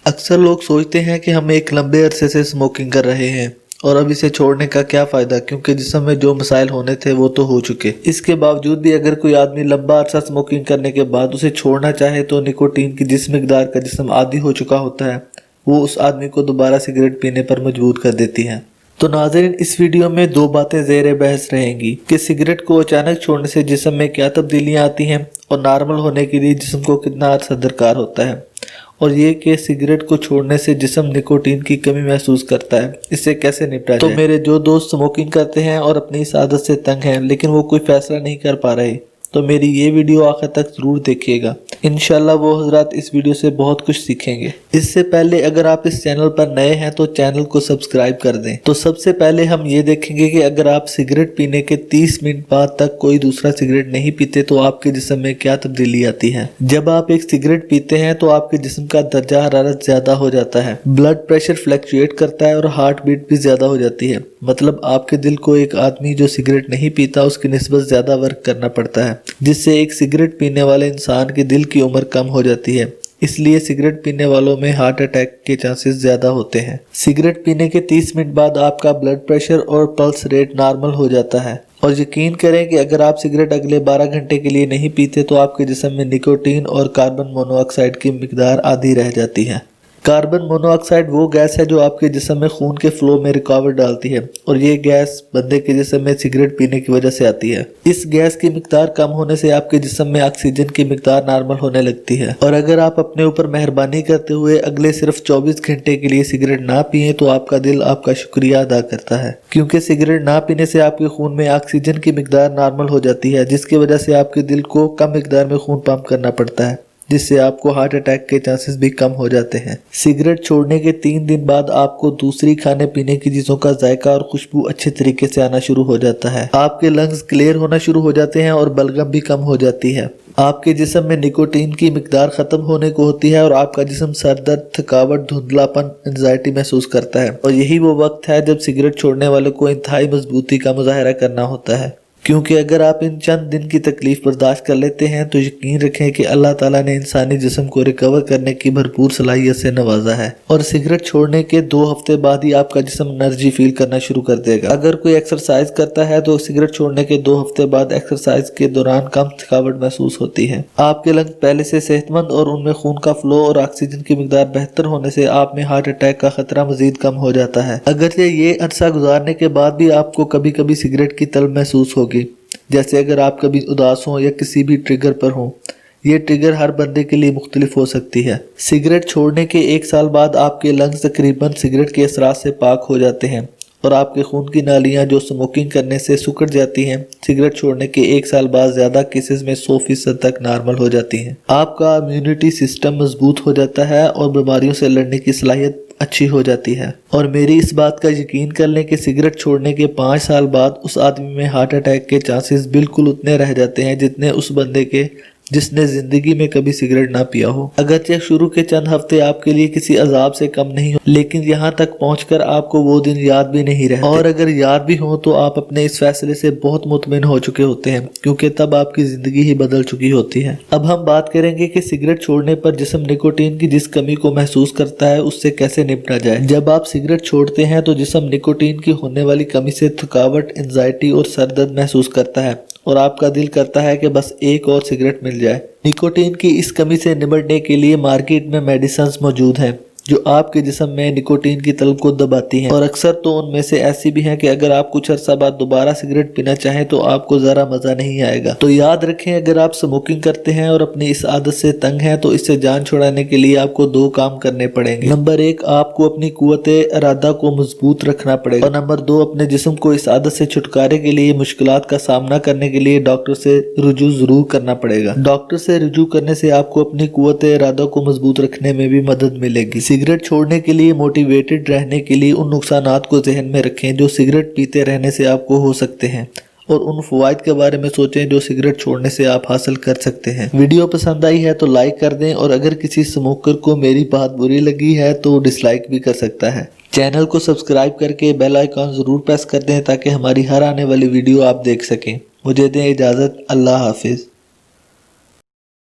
اکثر لوگ سوچتے ہیں کہ ہم ایک لمبے عرصے سے اسموکنگ کر رہے ہیں اور اب اسے چھوڑنے کا کیا فائدہ، کیونکہ جسم میں جو مسائل ہونے تھے وہ تو ہو چکے۔ اس کے باوجود بھی اگر کوئی آدمی لمبا عرصہ اسموکنگ کرنے کے بعد اسے چھوڑنا چاہے تو نکوٹین کی جس مقدار کا جسم عادی ہو چکا ہوتا ہے وہ اس آدمی کو دوبارہ سگریٹ پینے پر مجبور کر دیتی ہے۔ تو ناظرین، اس ویڈیو میں دو باتیں زیر بحث رہیں گی کہ سگریٹ کو اچانک چھوڑنے سے جسم میں کیا تبدیلیاں آتی ہیں اور نارمل ہونے کے لیے جسم کو کتنا عرصہ درکار ہوتا ہے، اور یہ کہ سگریٹ کو چھوڑنے سے جسم نکوٹین کی کمی محسوس کرتا ہے، اس سے کیسے نپٹا جائے۔ تو میرے جو دوست سموکنگ کرتے ہیں اور اپنی اس عادت سے تنگ ہیں لیکن وہ کوئی فیصلہ نہیں کر پا رہے، تو میری یہ ویڈیو آخر تک ضرور دیکھیے گا، انشاءاللہ وہ حضرات اس ویڈیو سے بہت کچھ سیکھیں گے۔ اس سے پہلے اگر آپ اس چینل پر نئے ہیں تو چینل کو سبسکرائب کر دیں۔ تو سب سے پہلے ہم یہ دیکھیں گے کہ اگر آپ سگریٹ پینے کے 30 منٹ بعد تک کوئی دوسرا سگریٹ نہیں پیتے تو آپ کے جسم میں کیا تبدیلی آتی ہے۔ جب آپ ایک سگریٹ پیتے ہیں تو آپ کے جسم کا درجہ حرارت زیادہ ہو جاتا ہے، بلڈ پریشر فلیکچویٹ کرتا ہے اور ہارٹ بیٹ بھی زیادہ ہو جاتی ہے۔ مطلب آپ کے دل کو ایک آدمی جو سگریٹ نہیں پیتا اس کی نسبت زیادہ ورک کرنا پڑتا ہے، جس سے ایک سگریٹ پینے والے انسان کے دل کی عمر کم ہو جاتی ہے۔ اس لیے سگریٹ پینے والوں میں ہارٹ اٹیک کے چانسز زیادہ ہوتے ہیں۔ سگریٹ پینے کے 30 منٹ بعد آپ کا بلڈ پریشر اور پلس ریٹ نارمل ہو جاتا ہے، اور یقین کریں کہ اگر آپ سگریٹ اگلے 12 گھنٹے کے لیے نہیں پیتے تو آپ کے جسم میں نکوٹین اور کاربن مونو آکسائڈ کی مقدار آدھی رہ جاتی ہے۔ کاربن مونو آکسائڈ وہ گیس ہے جو آپ کے جسم میں خون کے فلو میں رکاوٹ ڈالتی ہے، اور یہ گیس بندے کے جسم میں سگریٹ پینے کی وجہ سے آتی ہے۔ اس گیس کی مقدار کم ہونے سے آپ کے جسم میں آکسیجن کی مقدار نارمل ہونے لگتی ہے، اور اگر آپ اپنے اوپر مہربانی کرتے ہوئے اگلے صرف 24 گھنٹے کے لیے سگریٹ نہ پئیں تو آپ کا دل آپ کا شکریہ ادا کرتا ہے، کیونکہ سگریٹ نہ پینے سے آپ کے خون میں آکسیجن کی مقدار نارمل ہو جاتی ہے، جس کی وجہ سے آپ کے دل کو کم مقدار میں خون پمپ کرنا پڑتا ہے، جس سے آپ کو ہارٹ اٹیک کے چانسز بھی کم ہو جاتے ہیں۔ سگریٹ چھوڑنے کے 3 دن بعد آپ کو دوسری کھانے پینے کی چیزوں کا ذائقہ اور خوشبو اچھے طریقے سے آنا شروع ہو جاتا ہے، آپ کے لنگز کلیئر ہونا شروع ہو جاتے ہیں اور بلغم بھی کم ہو جاتی ہے، آپ کے جسم میں نکوٹین کی مقدار ختم ہونے کو ہوتی ہے اور آپ کا جسم سر درد، تھکاوٹ، دھندلاپن، انزائٹی محسوس کرتا ہے، اور یہی وہ وقت ہے جب سگریٹ چھوڑنے والے کو انتہائی مضبوطی کا مظاہرہ کرنا ہوتا ہے، کیونکہ اگر آپ ان چند دن کی تکلیف برداشت کر لیتے ہیں تو یقین رکھیں کہ اللہ تعالیٰ نے انسانی جسم کو ریکور کرنے کی بھرپور صلاحیت سے نوازا ہے، اور سگریٹ چھوڑنے کے 2 ہفتے بعد ہی آپ کا جسم انرجی فیل کرنا شروع کر دے گا۔ اگر کوئی ایکسرسائز کرتا ہے تو سگریٹ چھوڑنے کے 2 ہفتے بعد ایکسرسائز کے دوران کم تھکاوٹ محسوس ہوتی ہے، آپ کے لنگ پہلے سے صحت مند اور ان میں خون کا فلو اور آکسیجن کی مقدار بہتر ہونے سے آپ میں ہارٹ اٹیک کا خطرہ مزید کم ہو جاتا ہے۔ اگرچہ یہ عرصہ گزارنے کے بعد بھی آپ کو کبھی کبھی سگریٹ کی طلب محسوس ہوگی، جیسے اگر آپ کبھی اداس ہوں یا کسی بھی ٹریگر پر ہوں۔ یہ ٹریگر ہر بندے کے لیے مختلف ہو سکتی ہے۔ سگریٹ چھوڑنے کے 1 سال بعد آپ کے لنگز تقریباً سگریٹ کے اثرات سے پاک ہو جاتے ہیں، اور آپ کے خون کی نالیاں جو سموکنگ کرنے سے سکڑ جاتی ہیں سگریٹ چھوڑنے کے 1 سال بعد زیادہ کیسز میں 100% تک نارمل ہو جاتی ہیں۔ آپ کا امیونٹی سسٹم مضبوط ہو جاتا ہے اور بیماریوں سے لڑنے کی صلاحیت اچھی ہو جاتی ہے، اور میری اس بات کا یقین کر لیں کہ سگریٹ چھوڑنے کے 5 سال بعد اس آدمی میں ہارٹ اٹیک کے چانسز بالکل اتنے رہ جاتے ہیں جتنے اس بندے کے جس نے زندگی میں کبھی سگریٹ نہ پیا ہو۔ اگرچہ شروع کے چند ہفتے آپ کے لیے کسی عذاب سے کم نہیں ہو، لیکن یہاں تک پہنچ کر آپ کو وہ دن یاد بھی نہیں رہتے، اور اگر یاد بھی ہوں تو آپ اپنے اس فیصلے سے بہت مطمئن ہو چکے ہوتے ہیں، کیونکہ تب آپ کی زندگی ہی بدل چکی ہوتی ہے۔ اب ہم بات کریں گے کہ سگریٹ چھوڑنے پر جسم نکوٹین کی جس کمی کو محسوس کرتا ہے اس سے کیسے نپٹا جائے۔ جب آپ سگریٹ چھوڑتے ہیں تو جسم نکوٹین کی ہونے والی کمی سے تھکاوٹ، انزائٹی اور سر درد محسوس کرتا ہے، اور آپ کا دل کرتا ہے کہ بس ایک اور سگریٹ مل جائے۔ نکوٹین کی اس کمی سے نمٹنے کے لیے مارکیٹ میں میڈیسنز موجود ہیں جو آپ کے جسم میں نکوٹین کی طلب کو دباتی ہیں، اور اکثر تو ان میں سے ایسی بھی ہیں کہ اگر آپ کچھ عرصہ بعد دوبارہ سگریٹ پینا چاہیں تو آپ کو ذرا مزہ نہیں آئے گا۔ تو یاد رکھیں، اگر آپ سموکنگ کرتے ہیں اور اپنی اس عادت سے تنگ ہیں تو اس سے جان چھڑانے کے لیے آپ کو 2 کام کرنے پڑیں گے۔ نمبر 1، آپ کو اپنی قوت ارادہ کو مضبوط رکھنا پڑے گا، اور نمبر 2، اپنے جسم کو اس عادت سے چھٹکارے کے لیے مشکلات کا سامنا کرنے کے لیے ڈاکٹر سے رجوع ضرور کرنا پڑے گا۔ ڈاکٹر سے رجوع کرنے سے آپ کو اپنی قوت ارادہ کو مضبوط رکھنے میں بھی مدد ملے گی۔ سگریٹ چھوڑنے کے لیے موٹیویٹڈ رہنے کے لیے ان نقصانات کو ذہن میں رکھیں جو سگریٹ پیتے رہنے سے آپ کو ہو سکتے ہیں، اور ان فوائد کے بارے میں سوچیں جو سگریٹ چھوڑنے سے آپ حاصل کر سکتے ہیں۔ ویڈیو پسند آئی ہے تو لائک کر دیں، اور اگر کسی سموکر کو میری بات بری لگی ہے تو ڈس لائک بھی کر سکتا ہے۔ چینل کو سبسکرائب کر کے بیل آئیکن ضرور پریس کر دیں تاکہ ہماری ہر آنے والی ویڈیو آپ دیکھ سکیں۔ مجھے دیں اجازت، اللہ حافظ۔